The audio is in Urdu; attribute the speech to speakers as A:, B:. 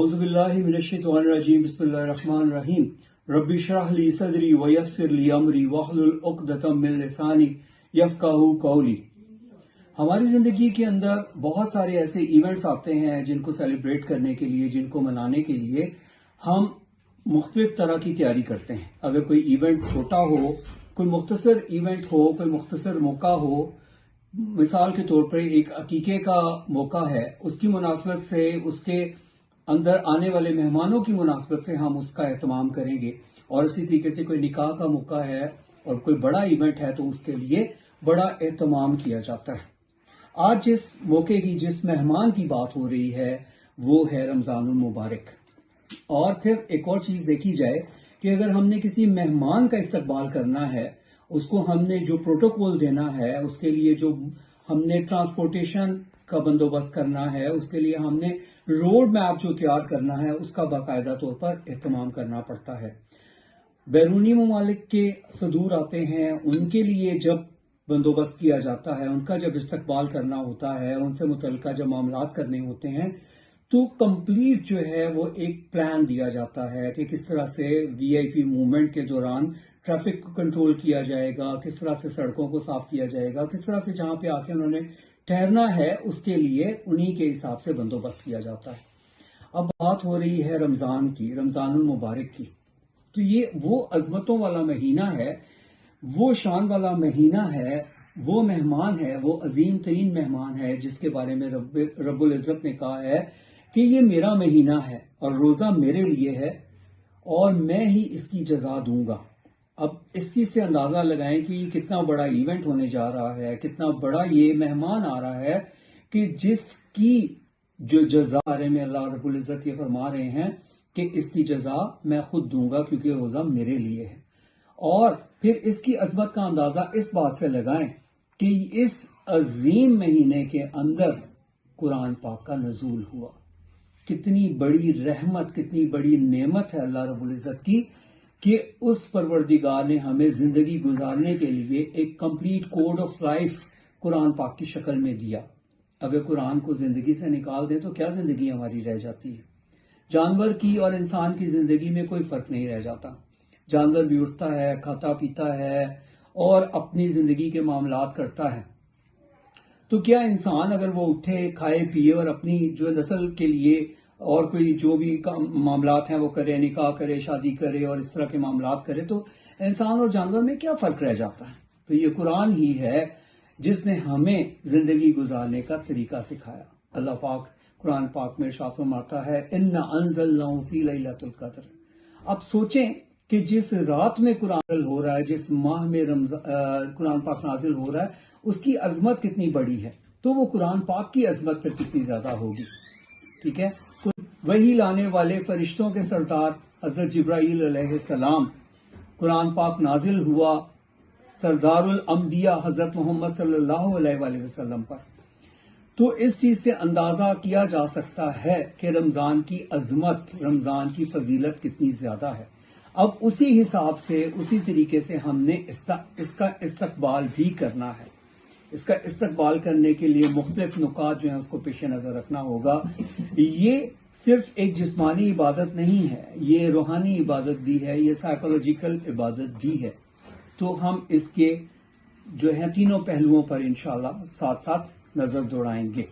A: اعوذ باللہ من الشیطان الرجیم بسم اللہ الرحمن الرحیم رب اشرح لی صدری ویسر لی امری واحلل عقدۃ من لسانی یفقہوا قولی۔ ہماری زندگی کے اندر بہت سارے ایسے ایونٹس آتے ہیں جن کو سیلیبریٹ کرنے کے لیے، جن کو منانے کے لیے ہم مختلف طرح کی تیاری کرتے ہیں۔ اگر کوئی ایونٹ چھوٹا ہو، کوئی مختصر ایونٹ ہو، کوئی مختصر موقع ہو، مثال کے طور پر ایک عقیقے کا موقع ہے، اس کی مناسبت سے، اس کے اندر آنے والے مہمانوں کی مناسبت سے ہم اس کا اہتمام کریں گے، اور اسی طریقے سے کوئی نکاح کا موقع ہے اور کوئی بڑا ایونٹ ہے تو اس کے لیے بڑا اہتمام کیا جاتا ہے۔ آج جس موقع کی، جس مہمان کی بات ہو رہی ہے وہ ہے رمضان المبارک۔ اور پھر ایک اور چیز دیکھی جائے کہ اگر ہم نے کسی مہمان کا استقبال کرنا ہے، اس کو ہم نے جو پروٹوکول دینا ہے، اس کے لیے جو ہم نے ٹرانسپورٹیشن کا بندوبست کرنا ہے، اس کے لیے ہم نے روڈ میپ جو تیار کرنا ہے، اس کا باقاعدہ طور پر اہتمام کرنا پڑتا ہے۔ بیرونی ممالک کے صدور آتے ہیں، ان کے لیے جب بندوبست کیا جاتا ہے، ان کا جب استقبال کرنا ہوتا ہے، ان سے متعلقہ جب معاملات کرنے ہوتے ہیں، تو کمپلیٹ جو ہے وہ ایک پلان دیا جاتا ہے کہ کس طرح سے وی آئی پی موومنٹ کے دوران ٹریفک کو کنٹرول کیا جائے گا، کس طرح سے سڑکوں کو صاف کیا جائے گا، کس طرح سے جہاں پہ آ کے انہوں نے ٹھہرنا ہے اس کے لیے انہی کے حساب سے بندوبست کیا جاتا ہے۔ اب بات ہو رہی ہے رمضان کی، رمضان المبارک کی، تو یہ وہ عظمتوں والا مہینہ ہے، وہ شان والا مہینہ ہے، وہ مہمان ہے، وہ عظیم ترین مہمان ہے جس کے بارے میں رب العزت نے کہا ہے کہ یہ میرا مہینہ ہے اور روزہ میرے لیے ہے اور میں ہی اس کی جزا دوں گا۔ اب اس چیز سے اندازہ لگائیں کہ یہ کتنا بڑا ایونٹ ہونے جا رہا ہے، کتنا بڑا یہ مہمان آ رہا ہے کہ جس کی جو جزا بارے میں اللہ رب العزت یہ فرما رہے ہیں کہ اس کی جزا میں خود دوں گا کیونکہ روزہ میرے لیے ہے۔ اور پھر اس کی عظمت کا اندازہ اس بات سے لگائیں کہ اس عظیم مہینے کے اندر قرآن پاک کا نزول ہوا۔ کتنی بڑی رحمت، کتنی بڑی نعمت ہے اللہ رب العزت کی کہ اس پروردگار نے ہمیں زندگی گزارنے کے لیے ایک کمپلیٹ کوڈ آف لائف قرآن پاک کی شکل میں دیا۔ اگر قرآن کو زندگی سے نکال دیں تو کیا زندگی ہماری رہ جاتی ہے؟ جانور کی اور انسان کی زندگی میں کوئی فرق نہیں رہ جاتا۔ جانور بھی اٹھتا ہے، کھاتا پیتا ہے اور اپنی زندگی کے معاملات کرتا ہے، تو کیا انسان اگر وہ اٹھے، کھائے پیے اور اپنی جو نسل کے لیے اور کوئی جو بھی معاملات ہیں وہ کرے، نکاح کرے، شادی کرے اور اس طرح کے معاملات کرے، تو انسان اور جانور میں کیا فرق رہ جاتا ہے؟ تو یہ قرآن ہی ہے جس نے ہمیں زندگی گزارنے کا طریقہ سکھایا۔ اللہ پاک قرآن پاک میں ارشاد فرماتا ہے اِنَّا أَنزَلْنَاهُ فِي لَيْلَةِ الْقَدْرِ۔ اب سوچیں کہ جس رات میں قرآن نازل ہو رہا ہے، جس ماہ میں قرآن پاک نازل ہو رہا ہے، اس کی عظمت کتنی بڑی ہے، تو وہ قرآن پاک کی عظمت پھر کتنی زیادہ ہوگی۔ ٹھیک ہے، وہی لانے والے فرشتوں کے سردار حضرت جبرائیل علیہ السلام، قرآن پاک نازل ہوا سردار الانبیاء حضرت محمد صلی اللہ علیہ وآلہ وسلم پر۔ تو اس چیز سے اندازہ کیا جا سکتا ہے کہ رمضان کی عظمت، رمضان کی فضیلت کتنی زیادہ ہے۔ اب اسی حساب سے، اسی طریقے سے ہم نے اس کا استقبال بھی کرنا ہے۔ اس کا استقبال کرنے کے لیے مختلف نکات جو ہیں اس کو پیش نظر رکھنا ہوگا۔ یہ صرف ایک جسمانی عبادت نہیں ہے، یہ روحانی عبادت بھی ہے، یہ سائیکولوجیکل عبادت بھی ہے۔ تو ہم اس کے جو ہیں تینوں پہلوؤں پر انشاءاللہ ساتھ ساتھ نظر دوڑائیں گے۔